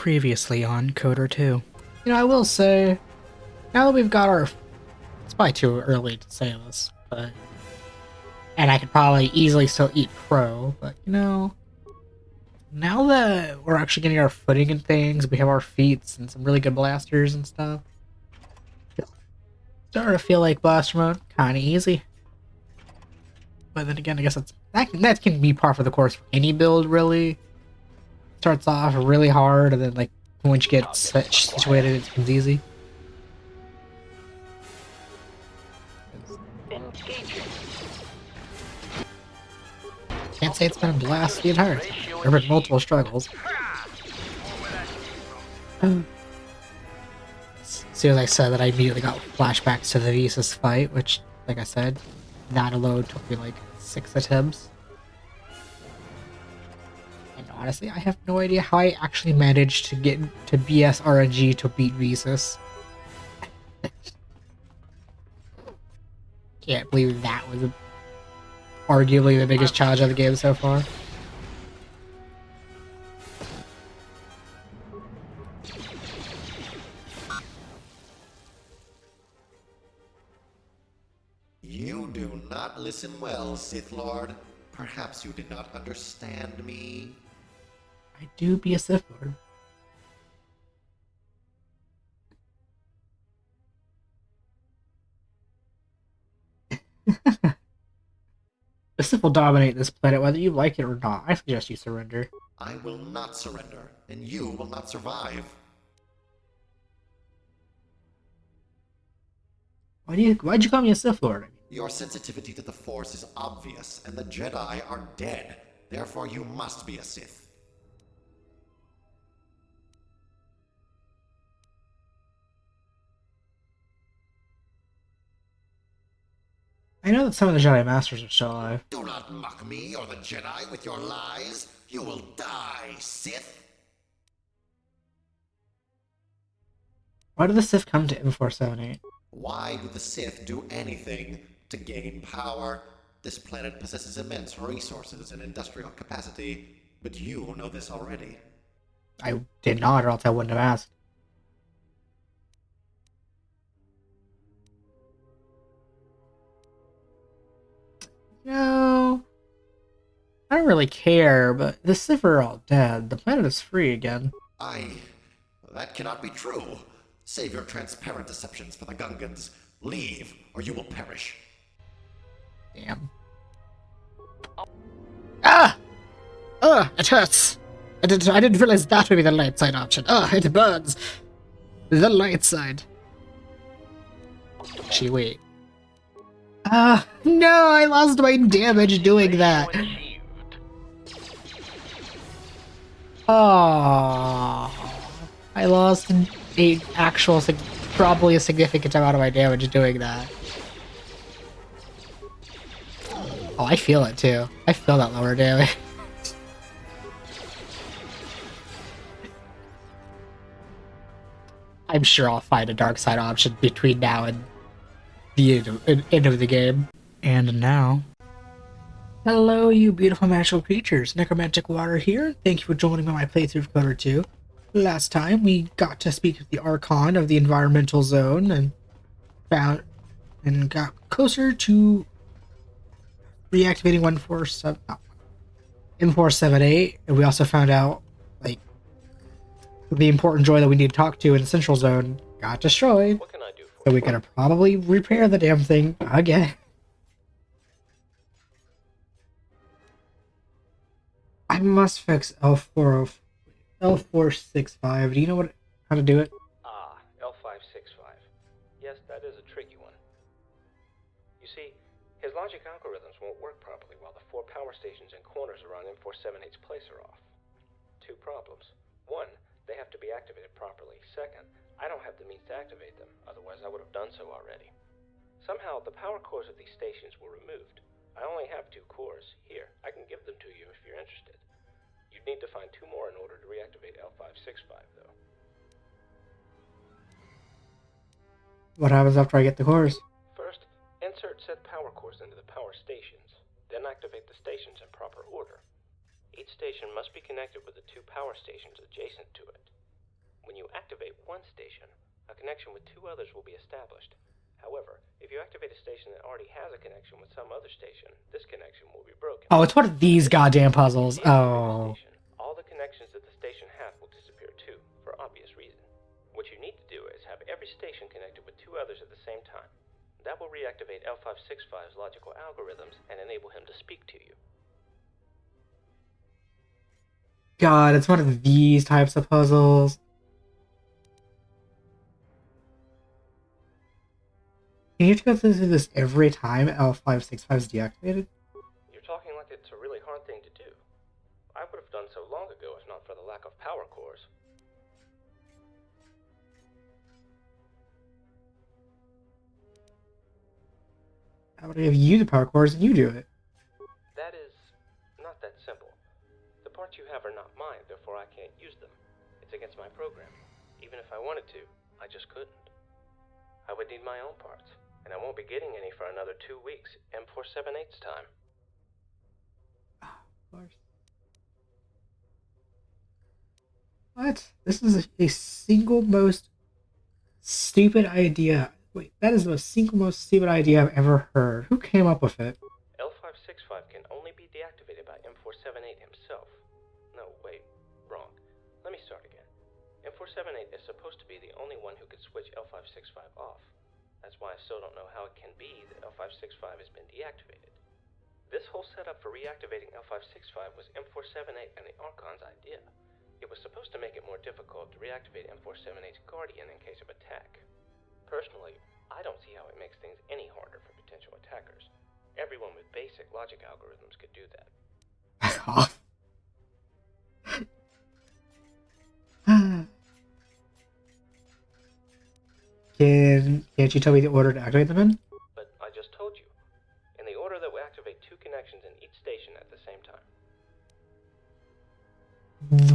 Previously on Kotor 2. You know, I will say, now that we've got our... It's probably too early to say this, but... And I could probably easily still eat pro, but, you know... Now that we're actually getting our footing and things, we have our feats and some really good blasters and stuff. Starting to feel like blaster mode, kinda easy. But then again, I guess that can be par for the course for any build, really. Starts off really hard, and then, like, once you get situated, it becomes easy. Can't say it's been a blast the entire time. There have been multiple struggles. As soon as I said that, I immediately got flashbacks to the Visas fight, which, like I said, that alone took me like 6 attempts. And honestly, I have no idea how I actually managed to get to BS RNG to beat Visas. Can't believe that was arguably the biggest challenge of the game so far. You do not listen well, Sith Lord. Perhaps you did not understand me. I do be a Sith Lord. The Sith will dominate this planet whether you like it or not. I suggest you surrender. I will not surrender, and you will not survive. Why'd you call me a Sith Lord? Your sensitivity to the Force is obvious, and the Jedi are dead. Therefore, you must be a Sith. I know that some of the Jedi Masters are still alive. Do not mock me or the Jedi with your lies. You will die, Sith. Why did the Sith come to M4-78? Why do the Sith do anything? To gain power. This planet possesses immense resources and industrial capacity, but you know this already. I did not, or else I wouldn't have asked. No, I don't really care, but the Sith are all dead. The planet is free again. That cannot be true. Save your transparent deceptions for the Gungans. Leave, or you will perish. Damn. Ah! Ugh, it hurts. I didn't realize that would be the light side option. Ugh, it burns. The light side. Actually, wait. No, I lost my damage doing that. Oh, I lost probably a significant amount of my damage doing that. Oh, I feel it too. I feel that lower damage. I'm sure I'll find a dark side option between now and the end of the game. And now, hello, you beautiful magical creatures. NecromanticWater here. Thank you for joining my playthrough of Kotor 2. Last time, we got to speak with the Archon of the environmental zone and got closer to reactivating M4-78, and we also found out, like, the important droid that we need to talk to in the Central Zone got destroyed. What can I do for So we gotta probably repair the damn thing again. I must fix L465. Do you know how to do it? Ah, L565. Yes, that is a tricky one. You see, his logic algorithms won't work properly while the 4 power stations and corners around M4-78's place are off. 2 problems. 1, they have to be activated properly. 2nd, I don't have the means to activate them, otherwise I would have done so already. Somehow, the power cores of these stations were removed. I only have 2 cores. Here, I can give them to you if you're interested. You'd need to find 2 more in order to reactivate L565, though. What happens after I get the cores? First, insert said power cores into the power stations. Then activate the stations in proper order. Each station must be connected with the 2 power stations adjacent to it. connection with 2 others will be established. However, if you activate a station that already has a connection with some other station, this connection will be broken. Oh, it's one of these goddamn puzzles. Oh. All the connections that the station has will disappear too, for obvious reason. What you need to do is have every station connected with 2 others at the same time. That will reactivate L565's logical algorithms and enable him to speak to you. God, it's one of these types of puzzles. You have to go through this every time L565 is deactivated? You're talking like it's a really hard thing to do. I would have done so long ago if not for the lack of power cores. How about I give you the power cores and you do it? That is not that simple. The parts you have are not mine, therefore I can't use them. It's against my program. Even if I wanted to, I just couldn't. I would need my own parts, and I won't be getting any for another 2 weeks, M4-78's time. Of course. What? This is a single most stupid idea. Wait, that is the single most stupid idea I've ever heard. Who came up with it? L565 can only be deactivated by M4-78 himself. No, wait, wrong. Let me start again. M4-78 is supposed to be the only one who could switch L565 off. That's why I still don't know how it can be that L565 has been deactivated. This whole setup for reactivating L565 was M4-78 and the Archon's idea. It was supposed to make it more difficult to reactivate M4-78's Guardian in case of attack. Personally, I don't see how it makes things any harder for potential attackers. Everyone with basic logic algorithms could do that. Back off. Can't you tell me the order to activate them in? But I just told you. In the order that we activate 2 connections in each station at the same time.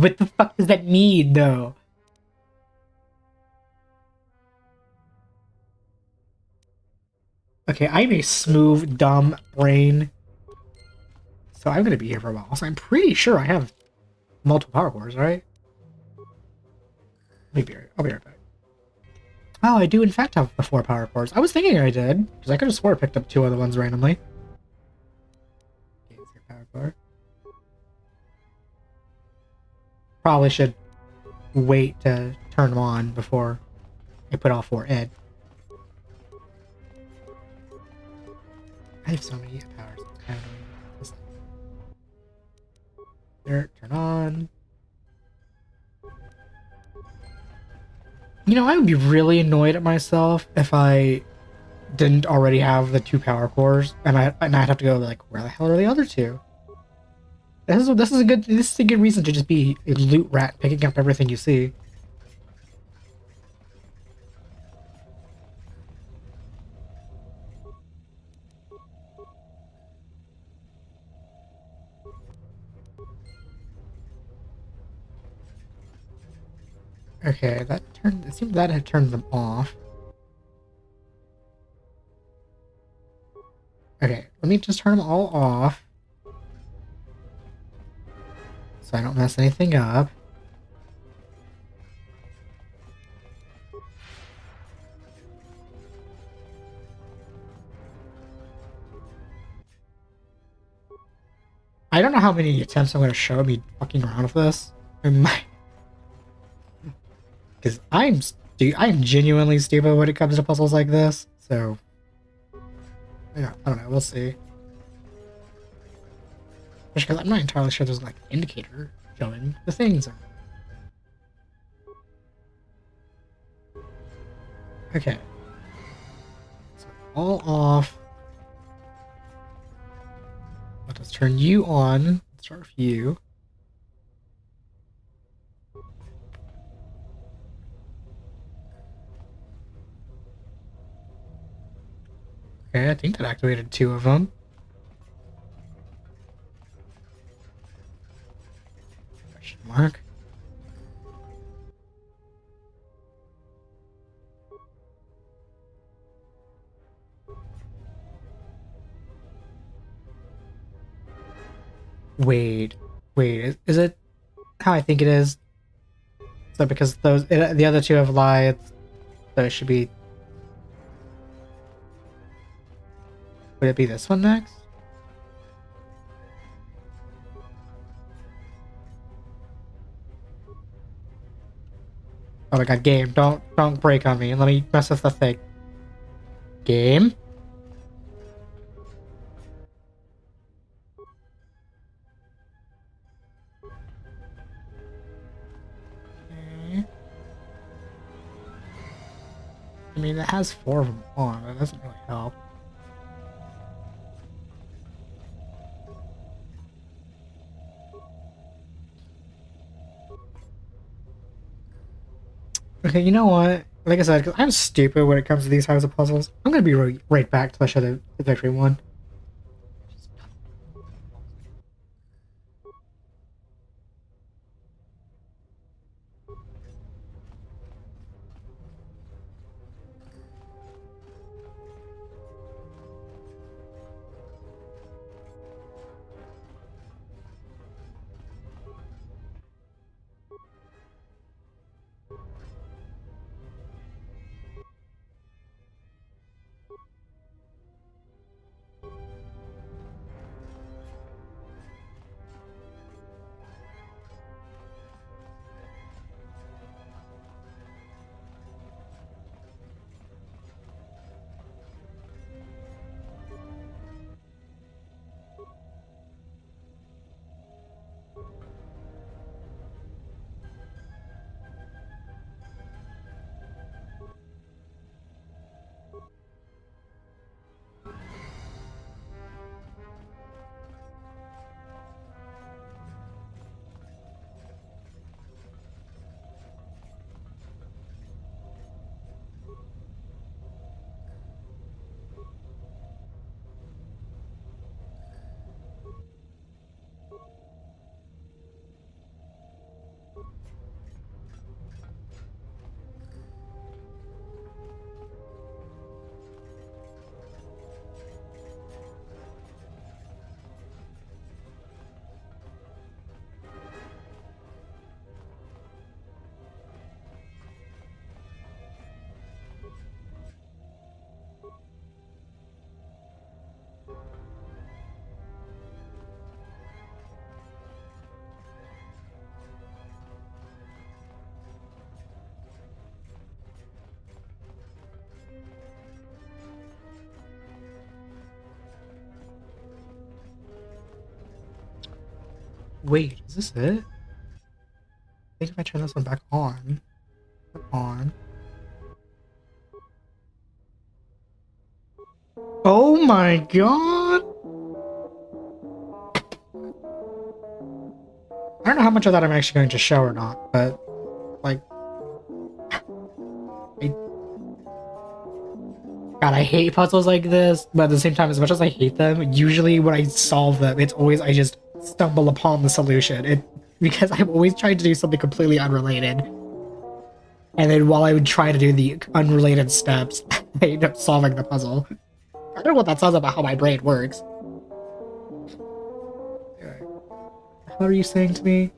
What the fuck does that mean, though? Okay, I'm a smooth, dumb brain. So I'm gonna be here for a while. So I'm pretty sure I have multiple power cores, right? I'll be right back. Oh, I do in fact have the 4 power cores. I was thinking I did, because I could have swore I picked up 2 other ones randomly. Okay, here's your power core. Probably should wait to turn them on before I put all 4 in. I have so many powers. It's kind of annoying. There, turn on. You know, I would be really annoyed at myself if I didn't already have the 2 power cores, and I'd have to go like, where the hell are the other 2? This is a good reason to just be a loot rat, picking up everything you see. Okay, it seems that had turned them off. Okay, let me just turn them all off. So I don't mess anything up. I don't know how many attempts I'm going to show me fucking around with this. Because I'm genuinely stupid when it comes to puzzles like this, so yeah, I don't know, we'll see. Just because I'm not entirely sure there's like an indicator showing the things. Okay. So all off. Let us turn you on. Let's start with you. Okay, I think that activated 2 of them. Question mark. Wait, is it how I think it is? So because the other 2 have lights, So it should be... Would it be this one next? Oh my god, game, don't break on me. Let me mess with the thing. Game? Okay. I mean, it has 4 of them on. That doesn't really help. Okay, you know what? Like I said, 'cause I'm stupid when it comes to these types of puzzles. I'm gonna be right back till I show the victory one. Wait, is this it? I think if I turn this one back on. On. Oh my god! I don't know how much of that I'm actually going to show or not, but like, God, I hate puzzles like this, but at the same time, as much as I hate them, usually when I solve them, it's always I just stumble upon the solution. Because I'm always trying to do something completely unrelated. And then while I would try to do the unrelated steps, I end up solving the puzzle. I don't know what that says about how my brain works. What are you saying to me?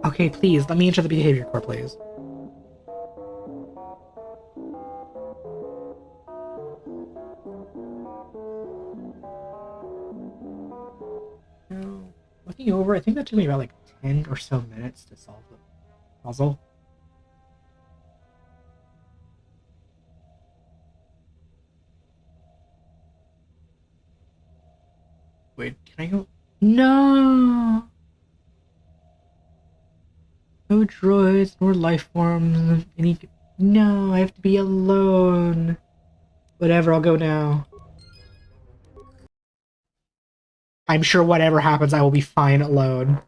Okay, please, let me enter the behavior core, please. No. Looking over, I think that took me about like 10 or so minutes to solve the puzzle. Wait, can I go? No! No droids, nor life forms, any... No, I have to be alone. Whatever, I'll go now. I'm sure whatever happens, I will be fine alone.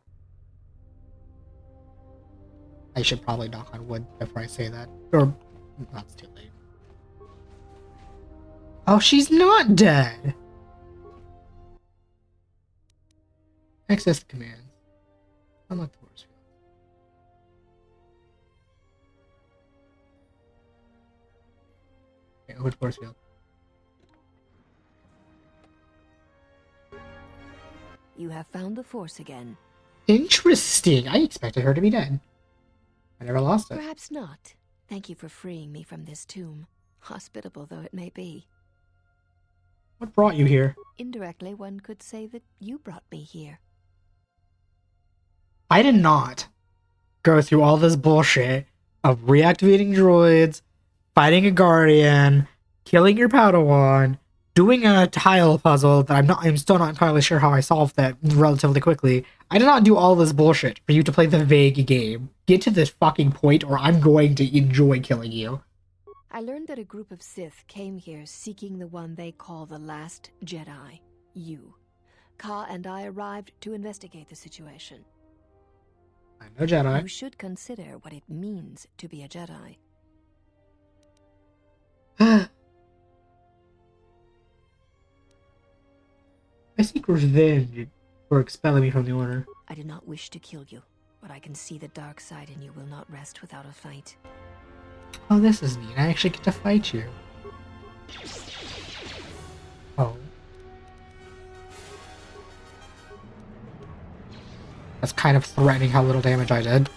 I should probably knock on wood before I say that. Or, that's too late. Oh, she's not dead! Access the commands. Unlock the force field. Okay, wood force field. You have found the Force again. Interesting. I expected her to be dead. I never lost it. Perhaps not. Thank you for freeing me from this tomb, hospitable though it may be. What brought you here? Indirectly, one could say that you brought me here. I did not go through all this bullshit of reactivating droids, fighting a guardian, killing your Padawan, doing a tile puzzle that I'm still not entirely sure how I solved that relatively quickly. I did not do all this bullshit for you to play the vague game. Get to this fucking point or I'm going to enjoy killing you. I learned that a group of Sith came here seeking the one they call the Last Jedi. You. Ka and I arrived to investigate the situation. I'm no Jedi. You should consider what it means to be a Jedi. I seek revenge for expelling me from the Order. I do not wish to kill you, but I can see the dark side and you will not rest without a fight. Oh, this is neat. I actually get to fight you. Oh. That's kind of threatening how little damage I did.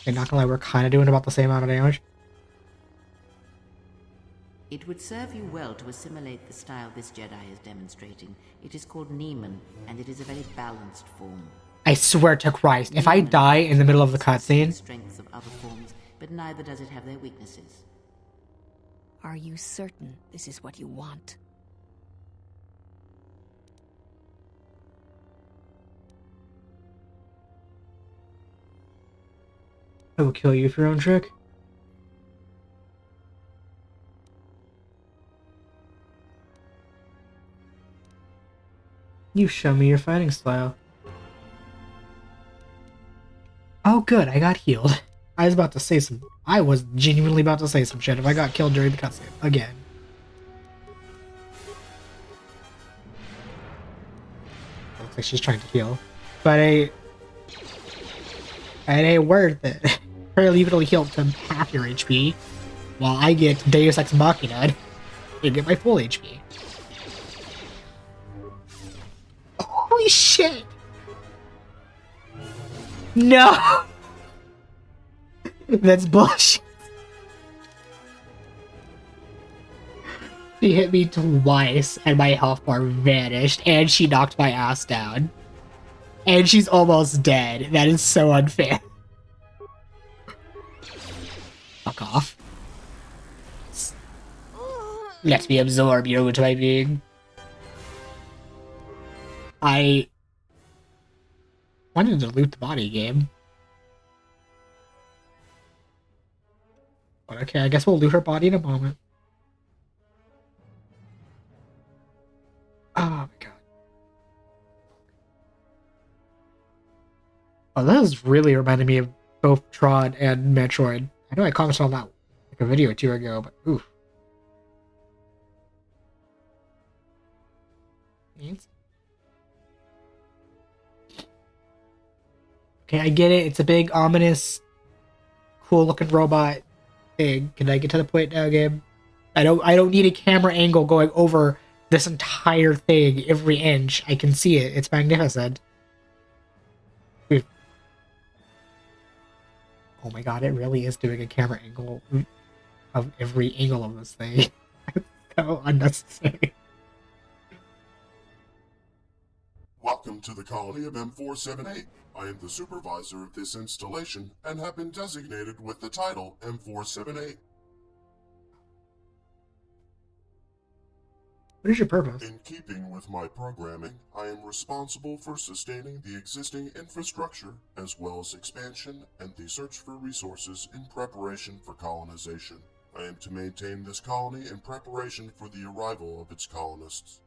Okay, not gonna lie, we're kind of doing about the same amount of damage. It would serve you well to assimilate the style this Jedi is demonstrating. It is called Nieman, and it is a very balanced form. I swear to Christ, if I die in the middle of the cutscene... Strengths of other forms, but neither does it have their weaknesses. Are you certain this is what you want? I will kill you for your own trick. You show me your fighting style. Oh good, I got healed. I was genuinely about to say some shit if I got killed during the cutscene. Again. Looks like she's trying to heal. But it ain't worth it. Her literally healed to half your HP, while I get Deus Ex Machina and get my full HP. Holy shit! No! That's bullshit. She hit me twice and my health bar vanished and she knocked my ass down. And she's almost dead. That is so unfair. Fuck off. Let me absorb you into my being. I wanted to loot the body game. But okay, I guess we'll loot her body in a moment. Oh my god. Oh, that is really reminding me of both Tron and Metroid. I know I commented on that like a video or two ago, but oof. Okay, I get it. It's a big, ominous, cool-looking robot thing. Can I get to the point now, game? I don't need a camera angle going over this entire thing every inch. I can see it. It's magnificent. Oof. Oh my god, it really is doing a camera angle of every angle of this thing. It's so unnecessary. Welcome to the colony of M4-78. I am the supervisor of this installation and have been designated with the title M4-78. What is your purpose? In keeping with my programming, I am responsible for sustaining the existing infrastructure as well as expansion and the search for resources in preparation for colonization. I am to maintain this colony in preparation for the arrival of its colonists.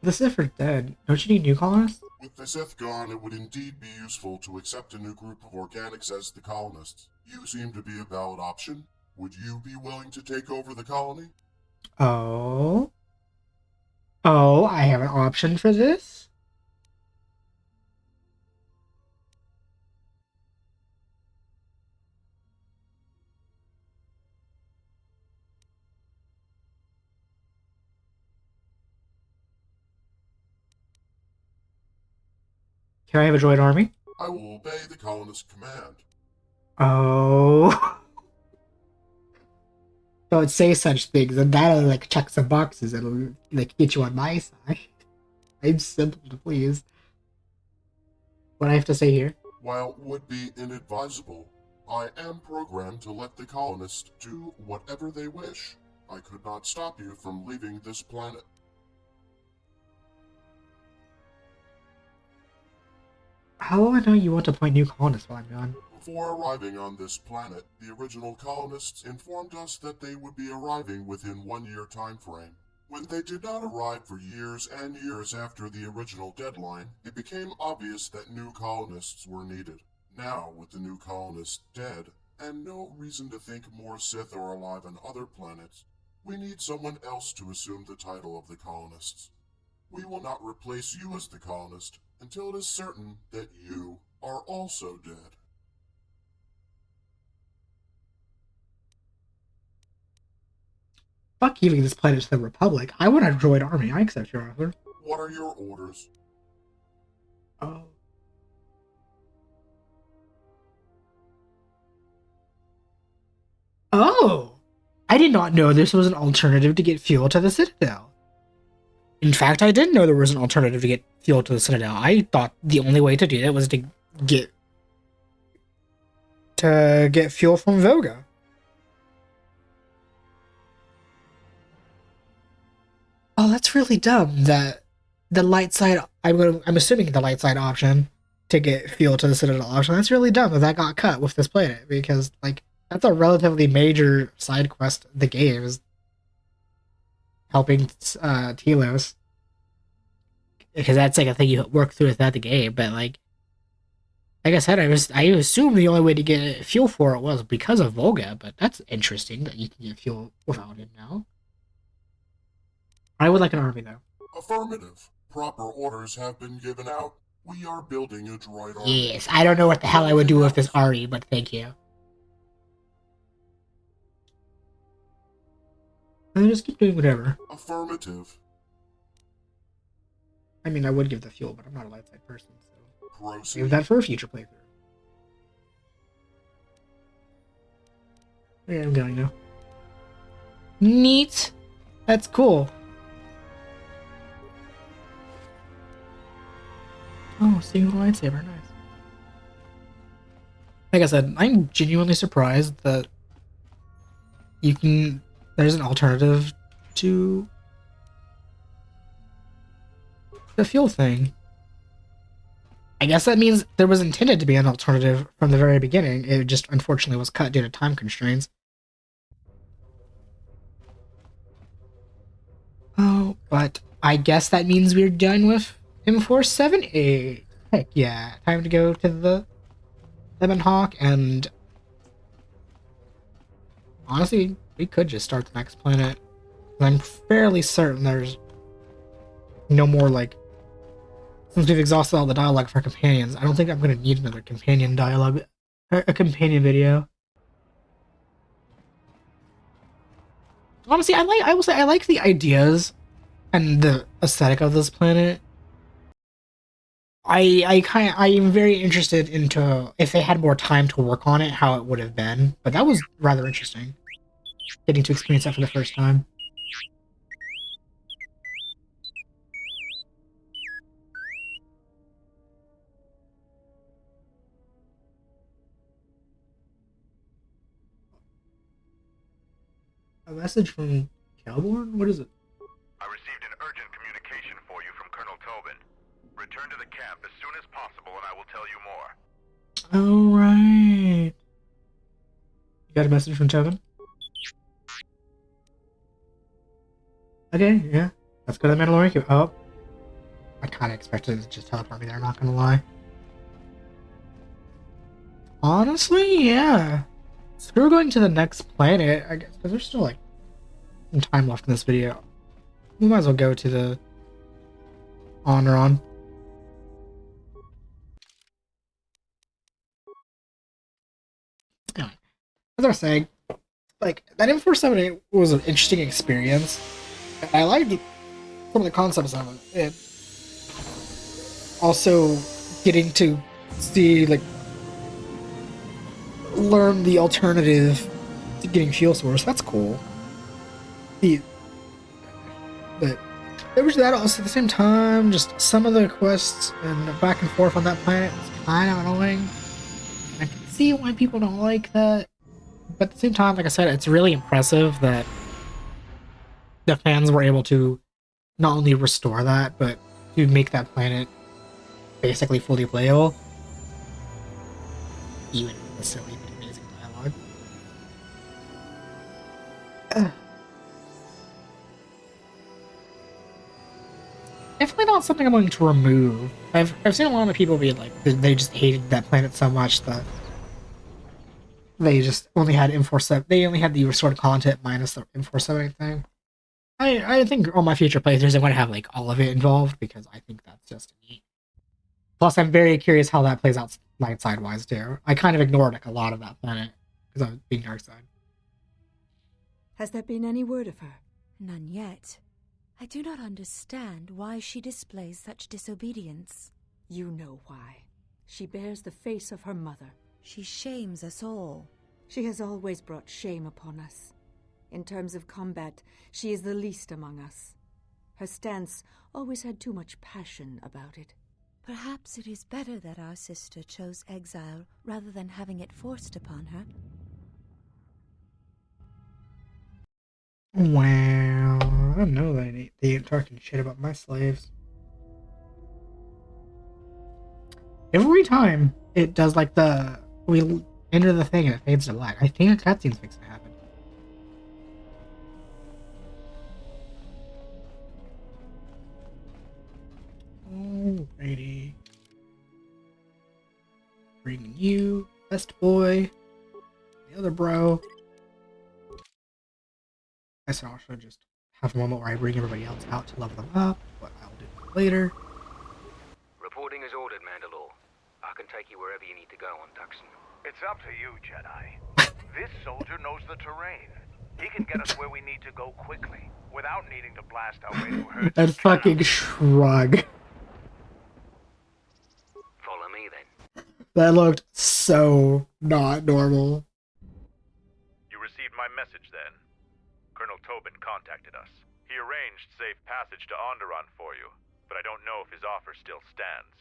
The Sith are dead. Don't you need new colonists? With the Sith gone, it would indeed be useful to accept a new group of organics as the colonists. You seem to be a valid option. Would you be willing to take over the colony? Oh. Oh, I have an option for this? Can I have a droid army? I will obey the colonist command. Oh. Don't say such things, and that'll like check some boxes. It'll like get you on my side. I'm simple to please. What I have to say here? While it would be inadvisable, I am programmed to let the colonists do whatever they wish. I could not stop you from leaving this planet. How will I know you want to appoint new colonists while I'm gone? Before arriving on this planet, the original colonists informed us that they would be arriving within 1 year time frame. When they did not arrive for years and years after the original deadline, it became obvious that new colonists were needed. Now, with the new colonists dead, and no reason to think more Sith are alive on other planets, we need someone else to assume the title of the colonists. We will not replace you as the colonist until it is certain that you are also dead. Fuck giving this planet to the Republic. I want a droid army. I accept your offer. What are your orders? Oh. Oh! I did not know this was an alternative to get fuel to the Citadel. In fact, I didn't know there was an alternative to get fuel to the Citadel. I thought the only way to do that was to get fuel from Voga. Oh, that's really dumb that the light side, I'm assuming the light side option to get fuel to the Citadel option, that's really dumb that got cut with this planet, because like that's a relatively major side quest of the game, is helping Telos. Because that's like a thing you work through without the game, but like I said, I assumed the only way to get fuel for it was because of Volga, but that's interesting that you can get fuel without him now. I would like an army though. Affirmative. Proper orders have been given out. We are building a droid army. Yes, I don't know what the hell I would do with this army, but thank you. I'll just keep doing whatever. Affirmative. I mean, I would give the fuel, but I'm not a light side person, so Proceed. save that for a future playthrough. Yeah, I'm going now. Neat. That's cool. Oh, single lightsaber, nice. Like I said, I'm genuinely surprised that there's an alternative to the fuel thing. I guess that means there was intended to be an alternative from the very beginning. It just unfortunately was cut due to time constraints. Oh, but I guess that means we're done with M4-78. Heck yeah, time to go to the Lemon Hawk, and honestly, we could just start the next planet. I'm fairly certain there's no more, like, since we've exhausted all the dialogue for companions, I don't think I'm going to need another companion dialogue, a companion video. Honestly, I will say I like the ideas and the aesthetic of this planet. I am very interested into if they had more time to work on it, how it would have been. But that was rather interesting, getting to experience that for the first time. A message from Calborn? What is it? I received an urgent communication for you from Colonel Tobin. Return to the camp as soon as possible and I will tell you more. Alright. You got a message from Tobin? Okay, yeah. Let's go to the Mandalorian. Oh. I kind of expected it to just teleport me there, not gonna lie. Honestly, yeah. So we're going to the next planet, I guess, because there's still like some time left in this video. We might as well go to the Honron. Anyway, as I was saying, like, that M4-78 was an interesting experience. I liked some of the concepts of it. And also getting to see, like, learn the alternative to getting fuel source. That's cool. But there was that also at the same time, just some of the quests and back and forth on that planet was kind of annoying. I can see why people don't like that. But at the same time, like I said, it's really impressive that the fans were able to not only restore that, but to make that planet basically fully playable. Even with the silly but amazing dialogue. Definitely not something I'm going to remove. I've seen a lot of people be like, they just hated that planet so much that they just only had M47. They only had the restored content minus the M478 thing. I think on my future playthroughs, I'm going to have like all of it involved because I think that's just neat. Plus, I'm very curious how that plays out light side wise too. I kind of ignored like a lot of that planet because I was being dark side. Has there been any word of her? None yet. I do not understand why she displays such disobedience. You know why. She bears the face of her mother. She shames us all. She has always brought shame upon us. In terms of combat, she is the least among us. Her stance always had too much passion about it. Perhaps it is better that our sister chose exile rather than having it forced upon her. Wow, I know they ain't talking shit about my slaves. Every time it does like we enter the thing and it fades to black, I think a cutscene's fixing to happen. Alrighty. Bring you, best boy, the other bro. I guess I'll also just have a moment where I bring everybody else out to level them up, but I'll do that later. Reporting is ordered, Mandalore. I can take you wherever you need to go on Tucson. It's up to you, Jedi. This soldier knows the terrain. He can get us where we need to go quickly, without needing to blast our way through herds. That fucking shrug. Follow me, then. That looked so not normal. You received my message, then? Colonel Tobin contacted us. He arranged safe passage to Onderon for you, but I don't know if his offer still stands.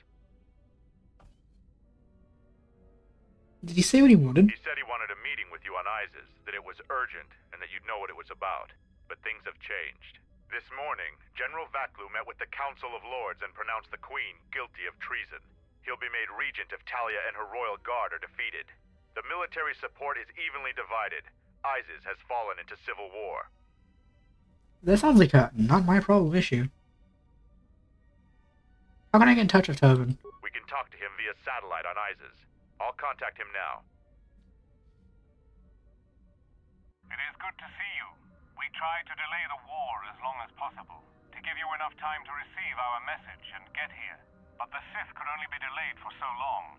Did he say what he wanted? He said he wanted a meeting with you on Isis, that it was urgent, and that you'd know what it was about. But things have changed. This morning, General Vaklu met with the Council of Lords and pronounced the Queen guilty of treason. He'll be made regent if Talia and her royal guard are defeated. The military support is evenly divided. Isis has fallen into civil war. That sounds like a not my problem issue. How can I get in touch with Tobin? We can talk to him via satellite on Isis. I'll contact him now. It is good to see you. We tried to delay the war as long as possible, to give you enough time to receive our message and get here. But the Sith could only be delayed for so long.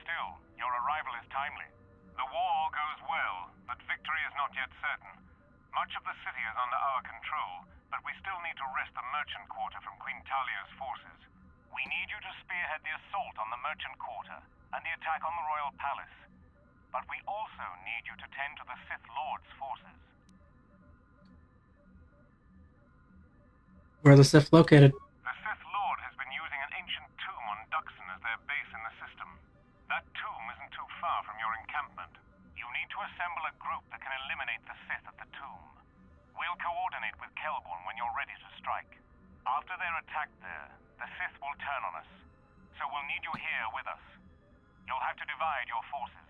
Still, your arrival is timely. The war goes well, but victory is not yet certain. Much of the city is under our control, but we still need to wrest the merchant quarter from Queen Talia's forces. We need you to spearhead the assault on the merchant quarter and the attack on the royal palace. But we also need you to tend to the Sith Lord's forces. Where are the Sith located? The Sith Lord has been using an ancient tomb on Duxon as their base in the system. That tomb isn't too far from your encampment. You need to assemble a group that can eliminate the Sith at the tomb. We'll coordinate with Kelborn when you're ready to strike. After they're attacked there, the Sith will turn on us. So we'll need you here with us. You'll have to divide your forces.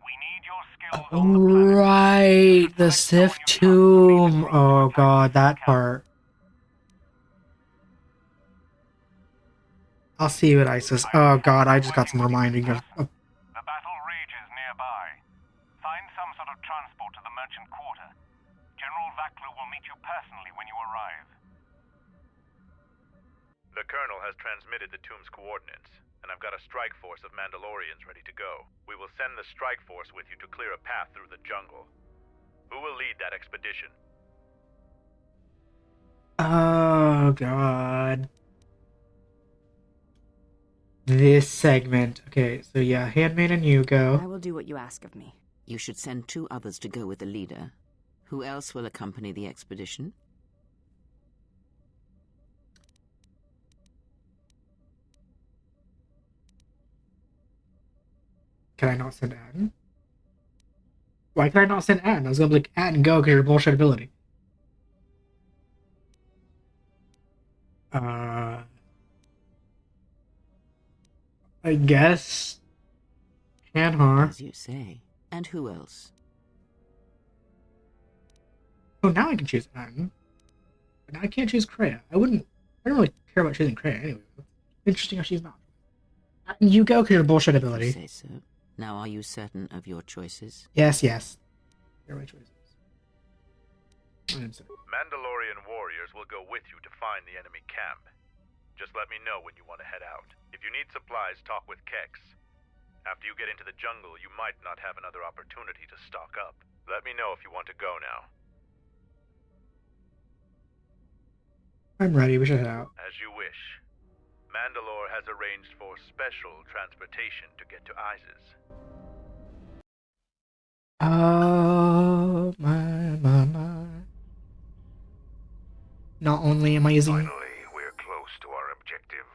We need your skills on the planet. Right, the Sith tomb. Oh god, that part. I'll see you at ISIS. Oh god, I just got some reminding of... The battle rages nearby. Find some sort of transport to the merchant quarter. General Vaklu will meet you personally when you arrive. The Colonel has transmitted the tomb's coordinates, and I've got a strike force of Mandalorians ready to go. We will send the strike force with you to clear a path through the jungle. Who will lead that expedition? Oh god. This segment. Okay, so yeah, Handmaid and you I go. will do what you ask of me. You should send 2 others to go with the leader. Who else will accompany the expedition? Can I not send Atten? Why can I not send Atten? I was gonna be like, Atten, go, because your bullshit ability. I guess... Hanhar. As you say. And who else? Oh, now I can choose Atten. But now I can't choose Kreia. I don't really care about choosing Kreia anyway. Interesting how she's not. Atten, you go, because your bullshit If you ability. say so. Now are you certain of your choices? Yes, yes. They're my choices. I'm certain. Mandalorian warriors will go with you to find the enemy camp. Just let me know when you want to head out. If you need supplies, talk with Kex. After you get into the jungle, you might not have another opportunity to stock up. Let me know if you want to go now. I'm ready, we should head out. As you wish. Mandalore has arranged for special transportation to get to Isis. Oh, my. Not only am I using... Finally, we're close to our objective.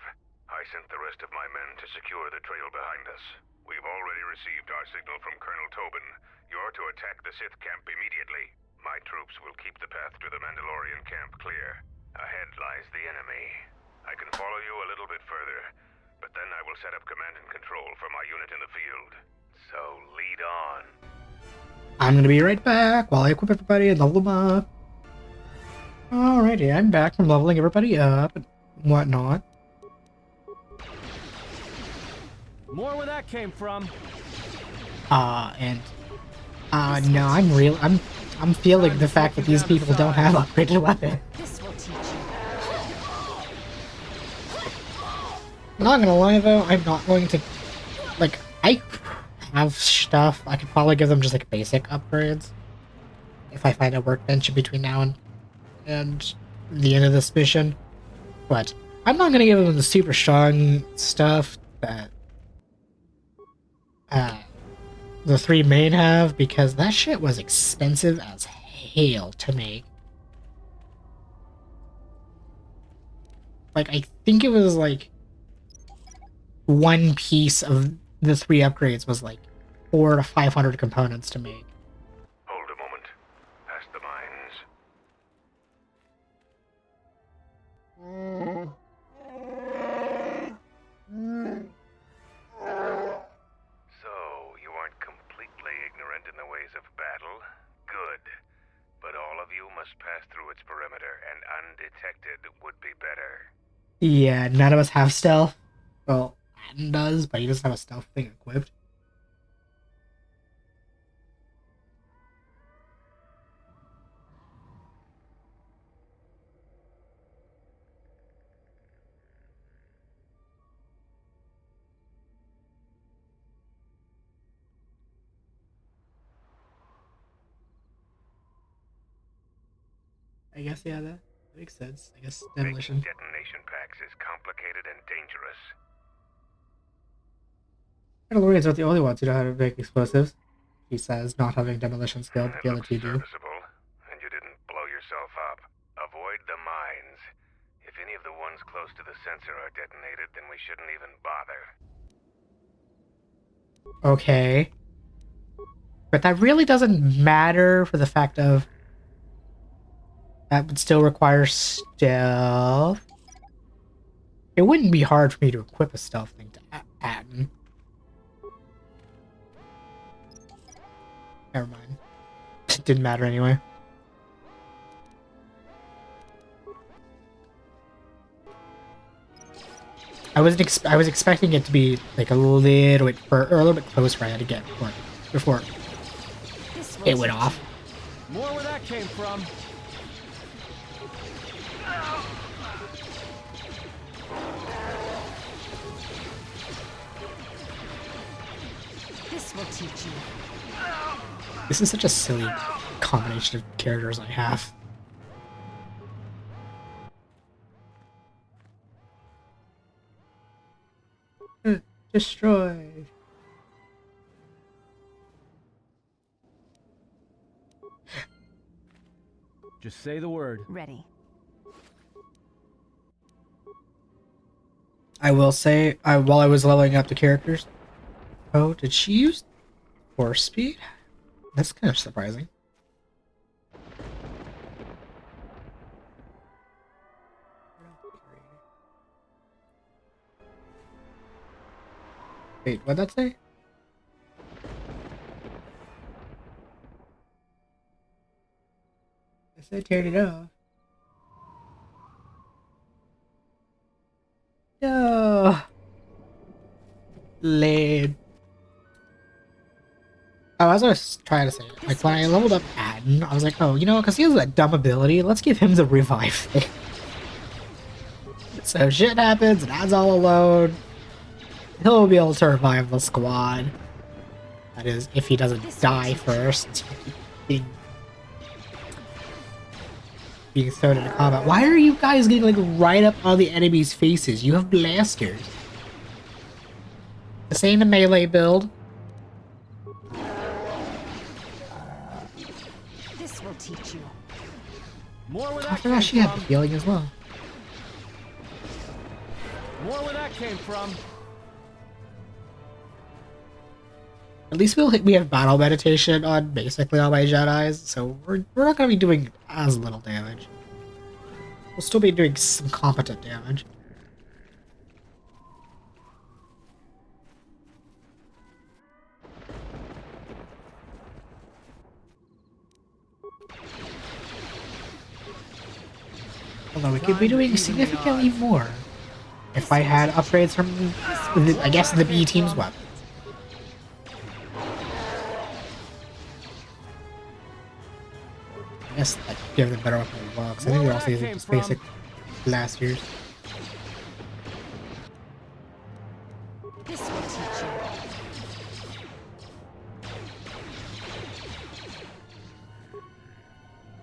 I sent the rest of my men to secure the trail behind us. We've already received our signal from Colonel Tobin. You're to attack the Sith camp immediately. My troops will keep the path to the Mandalorian camp clear. Ahead lies the enemy. I can follow you a little bit further, but then I will set up command and control for my unit in the field. So lead on. I'm gonna be right back while I equip everybody and level them up. Alrighty, I'm back from leveling everybody up and whatnot. More where that came from. No, I'm feeling the fact that these people don't have upgraded weapons. This will teach you. I'm not gonna lie though, I'm not going to, like, I have stuff, I could probably give them just like basic upgrades. If I find a workbench in between now and the end of this mission. But I'm not gonna give them the super strong stuff that the 3 main have, because that shit was expensive as hell to make. Like, I think it was like one piece of the 3 upgrades was like 400 to 500 components to make. Hold a moment. Past the mines. So, you aren't completely ignorant in the ways of battle? Good. But all of you must pass through its perimeter, and undetected would be better. Yeah, none of us have stealth. Well, Atten does, but he doesn't have a stealth thing equipped. I guess, yeah, that makes sense. I guess demolition. Making detonation packs is complicated and dangerous. Mandalorians aren't the only ones who know how to make explosives. He says, not having demolition skill, but the other 2 do. Serviceable, and you didn't blow yourself up. Avoid the mines. If any of the ones close to the sensor are detonated, then we shouldn't even bother. Okay. But that really doesn't matter for the fact of that would still require stealth. It wouldn't be hard for me to equip a stealth thing to Atten. Never mind. It didn't matter anyway. I I was expecting it to be like a little bit or a little bit closer. I had to get before it went off. More where that came from. This will teach you. This is such a silly combination of characters I have. Destroy. Just say the word. Ready. I will say, while I was leveling up the characters. Oh, did she use force speed? That's kind of surprising. Wait, what'd that say? I said turn it off. No. Lame. Oh, as I was trying to say, like when I leveled up Adden, I was like, oh, you know, because he has that dumb ability, let's give him the revive thing. So shit happens, and Ad's all alone. He'll be able to revive the squad. That is, if he doesn't die first. Being thrown into combat. Why are you guys getting like right up on the enemy's faces? You have blasters. This ain't a melee build. This will teach you. More where I that forgot came she had the from. healing as well. More where that came from. At least we have battle meditation on basically all my Jedis, so we're not gonna be doing as little damage. We'll still be doing some competent damage. Although we could be doing significantly more if I had upgrades from, I guess, the B team's weapon. I guess like give them better weapons as well, because I think they're also using just basic last year's. This will teach you.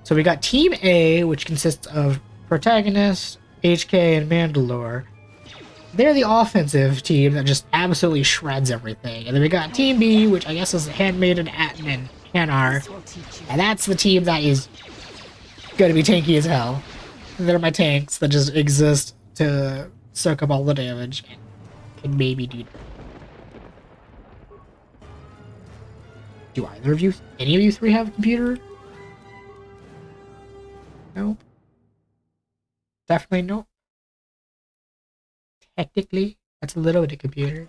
So we got Team A, which consists of Protagonist, HK, and Mandalore. They're the offensive team that just absolutely shreds everything. And then we got Team B, which I guess is Handmaiden, Atten, and Hanar. And that's the team that is gonna be tanky as hell. They're my tanks that just exist to soak up all the damage and can maybe do... Do either of you, any of you three have a computer? Nope. Definitely nope. Technically, that's a little bit of computer.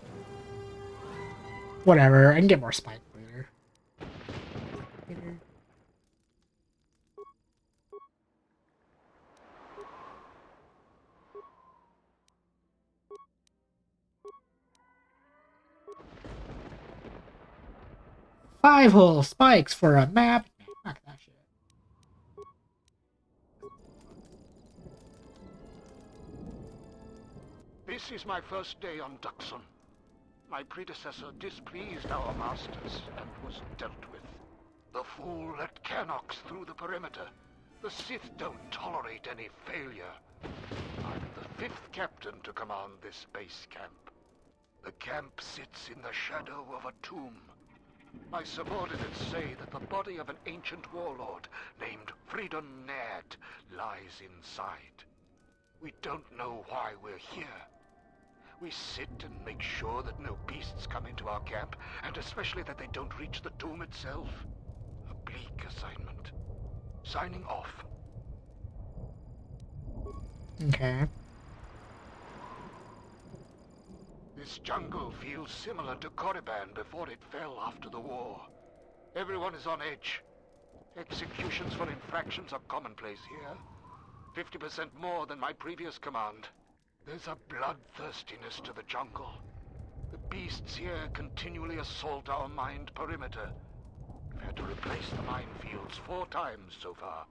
Whatever, I can get more spikes later. Five-hole spikes for a map. Fuck that shit. This is my first day on Duxon. My predecessor displeased our masters and was dealt with. The fool let Canox through the perimeter. The Sith don't tolerate any failure. I'm the 5th captain to command this base camp. The camp sits in the shadow of a tomb. My subordinates say that the body of an ancient warlord named Freedon Ned lies inside. We don't know why we're here. We sit and make sure that no beasts come into our camp, and especially that they don't reach the tomb itself. A bleak assignment. Signing off. Okay. This jungle feels similar to Korriban before it fell after the war. Everyone is on edge. Executions for infractions are commonplace here. 50% more than my previous command. There's a bloodthirstiness to the jungle. The beasts here continually assault our mined perimeter. We've had to replace the minefields 4 times so far.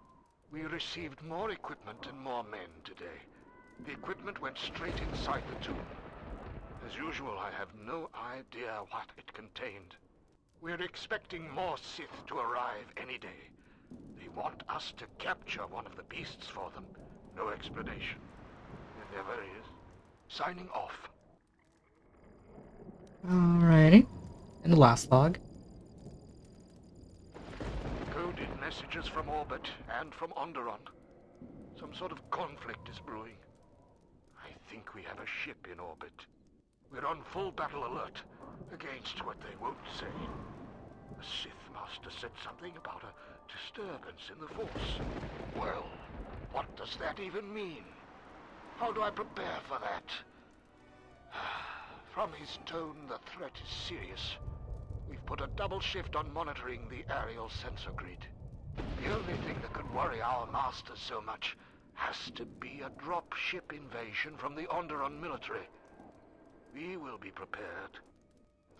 We received more equipment and more men today. The equipment went straight inside the tomb. As usual, I have no idea what it contained. We're expecting more Sith to arrive any day. They want us to capture one of the beasts for them. No explanation. There never is. Signing off. Alrighty. And the last log. Coded messages from orbit and from Onderon. Some sort of conflict is brewing. I think we have a ship in orbit. We're on full battle alert against what they won't say. The Sith Master said something about a disturbance in the Force. Well, what does that even mean? How do I prepare for that? From his tone, the threat is serious. We've put a double shift on monitoring the aerial sensor grid. The only thing that could worry our masters so much has to be a drop-ship invasion from the Onderon military. We will be prepared.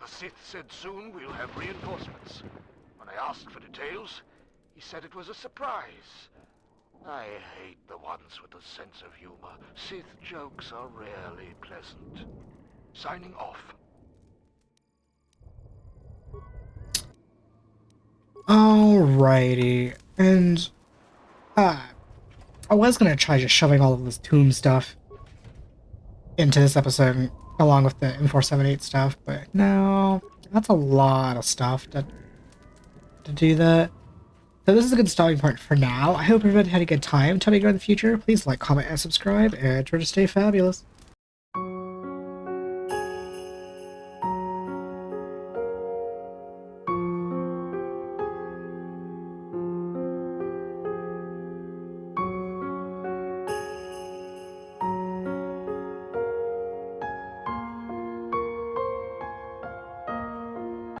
The Sith said soon we'll have reinforcements. When I asked for details, he said it was a surprise. I hate the ones with a sense of humor. Sith jokes are rarely pleasant. Signing off. Alrighty. And, I was gonna try just shoving all of this tomb stuff into this episode along with the M4-78 stuff, but no, that's a lot of stuff to do that. So this is a good starting point for now. I hope everybody had a good time. Tell me to go in the future. Please like, comment, and subscribe, and try to stay fabulous.